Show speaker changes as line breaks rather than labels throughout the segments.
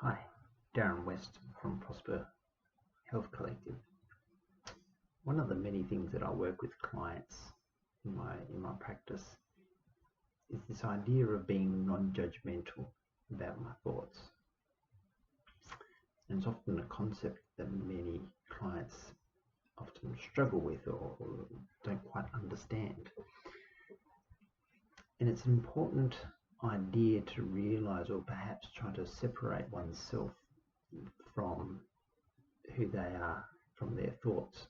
Hi, Darren West from Prosper Health Collective. One of the many things that I work with clients in my practice is this idea of being non-judgmental about my thoughts. And it's often a concept that many clients often struggle with or don't quite understand. And it's an important idea to realize, or perhaps try to separate oneself from who they are, from their thoughts.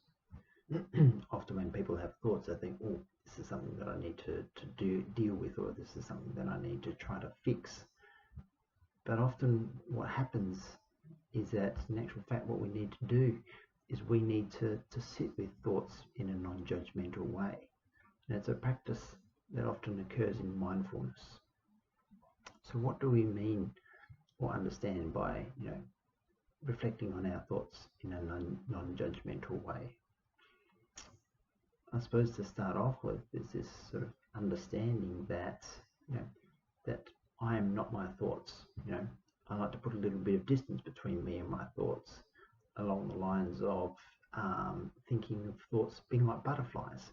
Often when people have thoughts, they think, oh, this is something that I need to deal with, or this is something that I need to try to fix. But often what happens is that, in actual fact, what we need to do is we need to sit with thoughts in a non-judgmental way. And it's a practice that often occurs in mindfulness. So what do we mean or understand by, reflecting on our thoughts in a non-judgmental way? I suppose to start off with is this sort of understanding that, that I am not my thoughts. I like to put a little bit of distance between me and my thoughts, along the lines of thinking of thoughts being like butterflies,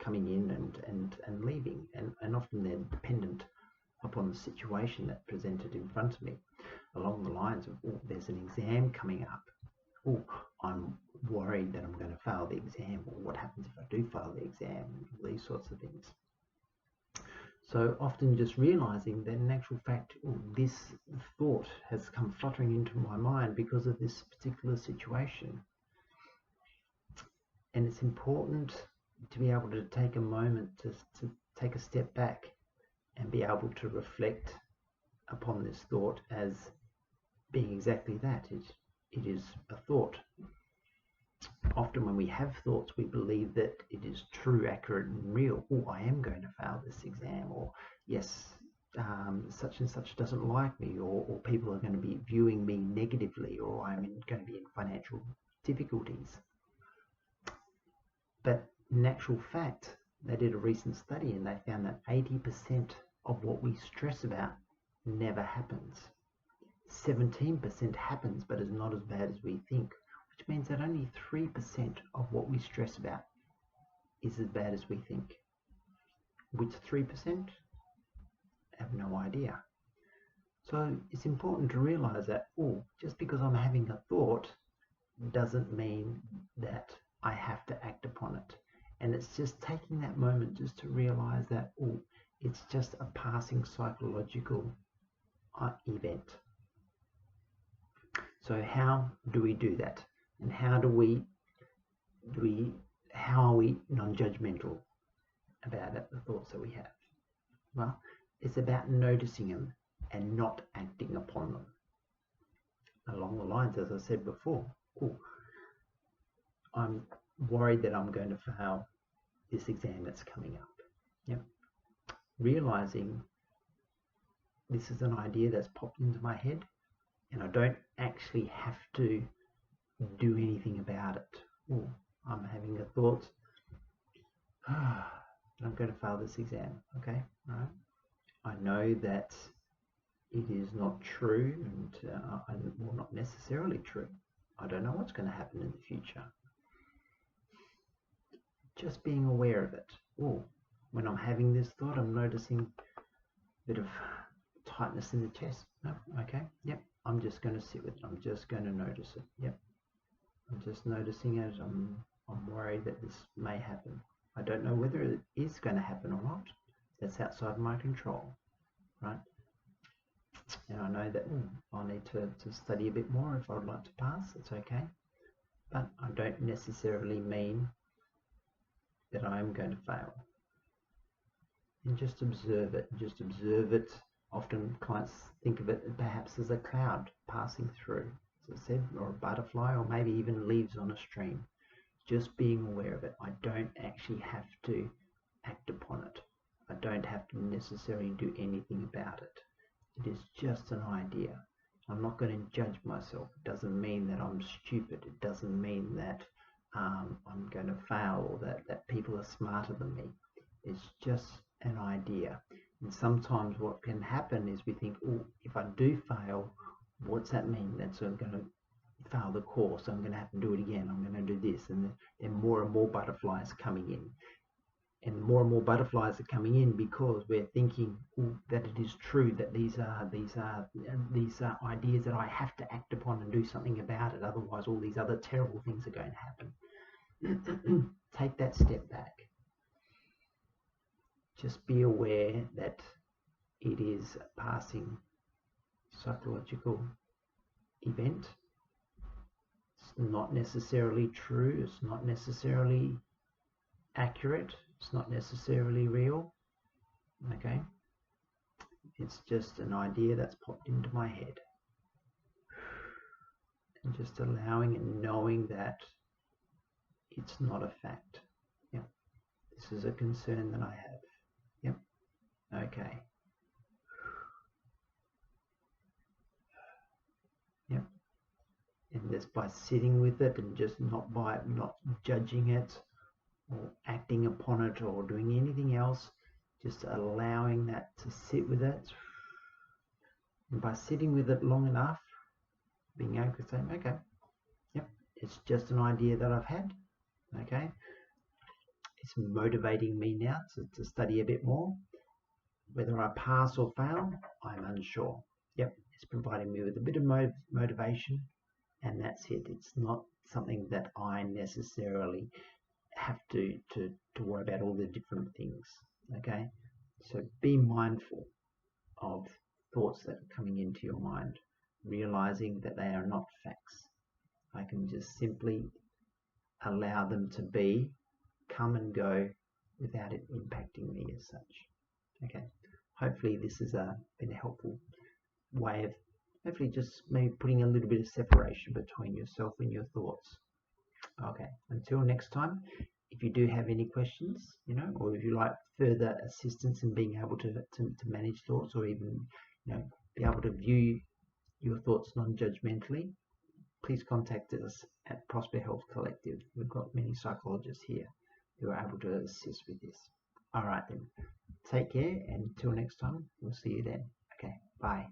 coming in and leaving, and often they're dependent upon the situation that's presented in front of me, along the lines of, oh, there's an exam coming up. Oh, I'm worried that I'm going to fail the exam, or what happens if I do fail the exam, these sorts of things. So often just realizing that in actual fact, this thought has come fluttering into my mind because of this particular situation. And it's important to be able to take a moment to take a step back and be able to reflect upon this thought as being exactly that. It is a thought. Often when we have thoughts, we believe that it is true, accurate, and real. Oh, I am going to fail this exam, or yes, such and such doesn't like me, or people are going to be viewing me negatively, or I'm going to be in financial difficulties. But in actual fact, they did a recent study and they found that 80% of what we stress about never happens. 17% happens, but is not as bad as we think, which means that only 3% of what we stress about is as bad as we think. Which 3%? I have no idea. So it's important to realize that, just because I'm having a thought doesn't mean that I have to act upon it. And it's just taking that moment just to realize that, it's just a passing psychological event. So how do we do that? And how are we non-judgmental about it, the thoughts that we have? Well, it's about noticing them and not acting upon them. Along the lines, as I said before, I'm worried that I'm going to fail this exam that's coming up. Yep. Realizing this is an idea that's popped into my head and I don't actually have to do anything about it. I'm having a thought, I'm going to fail this exam. Okay, right. I know that it is not true, and well, not necessarily true. I don't know what's going to happen in the future. Just being aware of it. When I'm having this thought, I'm noticing a bit of tightness in the chest. No, okay, yep. I'm just going to sit with it. I'm just going to notice it. Yep. I'm just noticing it. I'm worried that this may happen. I don't know whether it is going to happen or not. That's outside my control, right? And I know that I'll need to study a bit more if I'd like to pass. It's okay. But I don't necessarily mean that I am going to fail. And just observe it. Just observe it. Often clients think of it perhaps as a cloud passing through, as I said, or a butterfly, or maybe even leaves on a stream. Just being aware of it. I don't actually have to act upon it. I don't have to necessarily do anything about it. It is just an idea. I'm not going to judge myself. It doesn't mean that I'm stupid. It doesn't mean that I'm going to fail, or that people are smarter than me. It's just an idea. And sometimes what can happen is we think, if I do fail, What's that mean? That's I'm going to fail the course. I'm going to have to do it again. I'm going to do this, and then more and more butterflies coming in. And more and more butterflies are coming in because we're thinking that it is true that these are ideas that I have to act upon and do something about it. Otherwise, all these other terrible things are going to happen. Take that step back. Just be aware that it is a passing psychological event. It's not necessarily true. It's not necessarily accurate. It's not necessarily real. Okay? It's just an idea that's popped into my head. And just allowing and knowing that it's not a fact. Yep. This is a concern that I have. Yep. Okay. Yep. And just by sitting with it and just not judging it or acting upon it or doing anything else, just allowing that to sit with it. And by sitting with it long enough, being able to say, okay, yep, it's just an idea that I've had. Okay, it's motivating me now to study a bit more. Whether I pass or fail, I'm unsure. Yep, it's providing me with a bit of motivation, and that's it. It's not something that I necessarily have to worry about all the different things. Okay, so be mindful of thoughts that are coming into your mind, realizing that they are not facts. I can just simply allow them to be, come and go without it impacting me as such. Okay, hopefully this has been a helpful way of hopefully just maybe putting a little bit of separation between yourself and your thoughts. Okay, until next time, if you do have any questions, or if you like further assistance in being able to manage thoughts, or even, be able to view your thoughts non-judgmentally, please contact us at Prosper Health Collective. We've got many psychologists here who are able to assist with this. All right then, take care, and until next time, we'll see you then. Okay, bye.